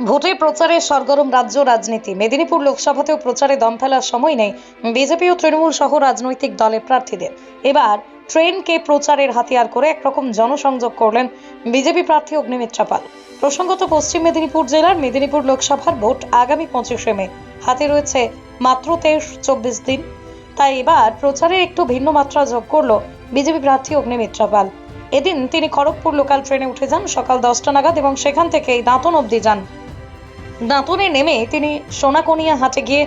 ভোটে প্রচারে সরগরম রাজ্য রাজনীতি। মেদিনীপুর লোকসভাতেও প্রচারে দম ফেলার সময় নেই বিজেপি ও তৃণমূল সহ রাজনৈতিক দলের প্রার্থীদের। এবার ট্রেনকে প্রচারের হাতিয়ার করে একরকম জনসংযোগ করলেন বিজেপি প্রার্থী অগ্নিমিত্রা পাল। প্রসঙ্গত, পশ্চিম মেদিনীপুর জেলার মেদিনীপুর লোকসভার ভোট আগামী 25শে মে। হাতে রয়েছে মাত্র 23-24 দিন। তাই এবার প্রচারে একটু ভিন্ন মাত্রা যোগ করল বিজেপি প্রার্থী অগ্নিমিত্রা পাল। এদিন তিনি খড়গপুর লোকাল ট্রেনে উঠে যান সকাল 10টা নাগাদ এবং সেখান থেকেই দাঁতন অবধি যান। দাঁতনে নেমে তিনি সোনাকনিয়া হাটে গিয়ে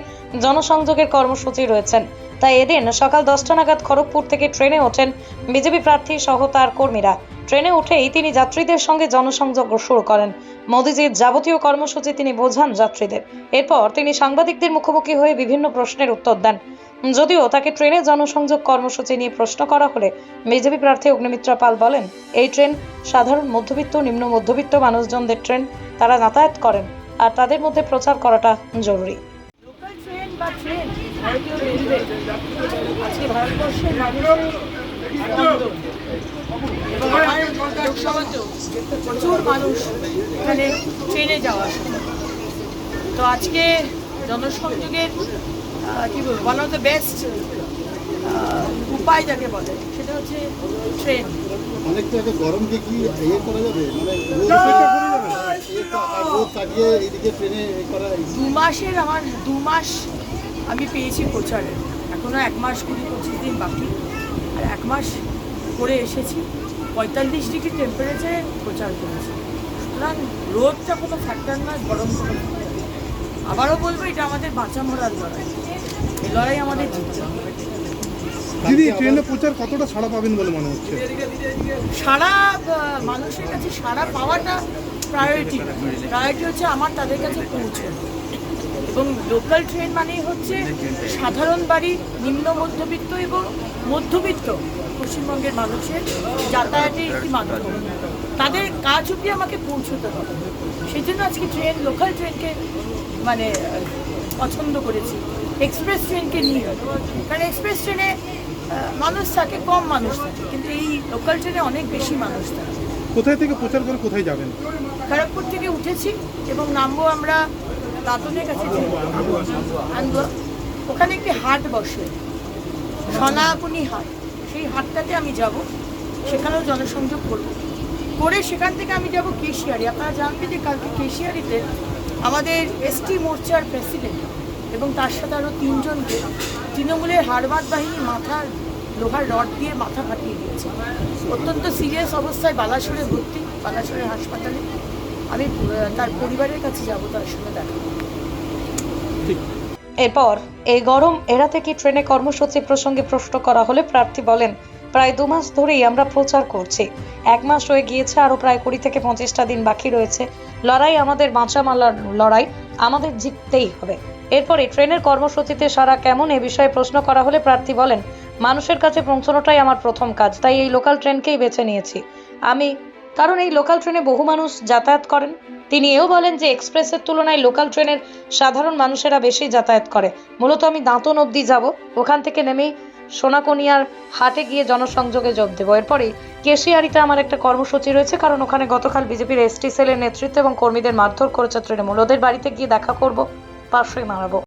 জনসংযোগের কর্মসূচি রয়েছেন। তাই এদিন সকাল 10টা নাগাদ খড়গপুর থেকে ট্রেনে ওঠেন বিজেপি প্রার্থী সহ তার কর্মীরা। ট্রেনে উঠেই তিনি যাত্রীদের সঙ্গে জনসংযোগ শুরু করেন। মোদিজির যাবতীয় কর্মসূচি তিনি বোঝান যাত্রীদের। এরপর তিনি সাংবাদিকদের মুখোমুখি হয়ে বিভিন্ন প্রশ্নের উত্তর দেন। যদিও তাকে ট্রেনে জনসংযোগ কর্মসূচি নিয়ে প্রশ্ন করা হলে বিজেপি প্রার্থী অগ্নিমিত্রা পাল বলেন, এই ট্রেন সাধারণ মধ্যবিত্ত নিম্ন মধ্যবিত্ত মানুষজনদের ট্রেন, তারা যাতায়াত করেন আর তাদের মধ্যে প্রচার করাটা জরুরি। লোকাল ট্রেন বা ট্রেন ভারতীয় রেলওয়ে আজকে ভারতবর্ষের মানুষের এবং আমার লোকসভাতেও প্রচুর মানুষ এখানে ট্রেনে যাওয়া আসে। তো আজকে জনসংযোগের কী বলবো, ওয়ান অফ দ্য বেস্ট উপায় যাকে বলে সেটা হচ্ছে ট্রেন। অনেকটা একটা গরমকে কি ইয়ে করা যাবে, মানে রোদ কাটিয়ে এইদিকে ট্রেনে করা? 2 মাসের আমার 2 মাস আমি পেয়েছি প্রচারে, এখনও 1 মাস 20-25 দিন বাকি, আর 1 মাস করে এসেছি। 45 ডিগ্রি টেম্পারেচারে প্রচার করেছি। সুতরাং রোদটা কোনো ফ্যাক্টর নয়, গরম কোনো ফ্যাক্টর নয়। আবারও বলবো, এটা আমাদের বাঁচা মরার লড়াই, এই লড়াই আমাদের জিততে হবে। দিদি, ট্রেনে প্রচার কতটা সাড়া পাবেন বলে মনে হচ্ছে? সারা মানুষের কাছে সাড়া পাওয়াটা প্রায়োরিটি হচ্ছে আমার তাদের কাছে পৌঁছানো। এবং লোকাল ট্রেন মানেই হচ্ছে সাধারণ বাড়ি, নিম্ন মধ্যবিত্ত এবং মধ্যবিত্ত পশ্চিমবঙ্গের মানুষের যাতায়াতের একটি মাধ্যম। তাদের কাজ অবধি আমাকে পৌঁছতে হবে। সেই জন্য আজকে লোকাল ট্রেনকে মানে পছন্দ করেছি, এক্সপ্রেস ট্রেনকে নিয়ে। কারণ এক্সপ্রেস ট্রেনে মানুষ থাকে, কম মানুষ থাকে, কিন্তু এই লোকাল ট্রেনে অনেক বেশি মানুষ থাকে। কোথায় থেকে প্রচার করে কোথায় যাবেন? খড়গপুর থেকে উঠেছি এবং নামবো আমরা দাঁতনের কাছে। ওখানে একটি হাট বসে, সোনাকনি হাট, সেই হাটটাতে আমি যাব, সেখানেও জনসংযোগ করে সেখান থেকে আমি যাব কেশিয়ারি। আপনারা জানবেন যে কালকে কেশিয়ারিতে আমাদের এসটি মোর্চার প্রেসিডেন্ট এবং তার সাথে আরও 3 জনকে তৃণমূলের হারবাদ বাহিনী মাথার লোহার রড দিয়ে মাথা ফাটিয়ে দিয়েছে। অত্যন্ত সিরিয়াস অবস্থায় বালাসোরে ভর্তি, বালাসোরের হাসপাতালে। আমি তার পরিবারের কাছে যাব, তার সঙ্গে দেখা। এরপর এই গরম এড়াতে কি ট্রেনে কর্মসূচি প্রসঙ্গে প্রশ্ন করা হলে প্রার্থী বলেন, প্রায় 2 মাস ধরেই আমরা প্রচার করছি। 1 মাস হয়ে গিয়েছে, আরো প্রায় 20 থেকে 25টা দিন বাকি রয়েছে। লড়াই আমাদের বাঁচা মালার লড়াই, আমাদের জিততেই হবে। এরপরে ট্রেনের কর্মসূচিতে সারা কেমন এ বিষয়ে প্রশ্ন করা হলে প্রার্থী বলেন, মানুষের কাছে পৌঁছানোটাই আমার প্রথম কাজ, তাই এই লোকাল ট্রেনকেই বেছে নিয়েছি আমি, কারণ এই লোকাল ট্রেনে বহু মানুষ যাতায়াত করেন। তিনি এও বলেন যে এক্সপ্রেসের তুলনায় লোকাল ট্রেনের সাধারণ মানুষেরা বেশি যাতায়াত করে। মূলত আমি দাঁতন অবধি যাব, ওখান থেকে নেমেই সোনাকনিয়ার হাটে গিয়ে জনসংযোগে যোগ দেবো। এরপরেই কেশিয়ারিতে আমার একটা কর্মসূচি রয়েছে, কারণ ওখানে গতকাল বিজেপির এসটি সেলের নেতৃত্ব এবং কর্মীদের মারধর করেছে তৃণমূল। ওদের বাড়িতে গিয়ে দেখা করব, পাশে মারাবো।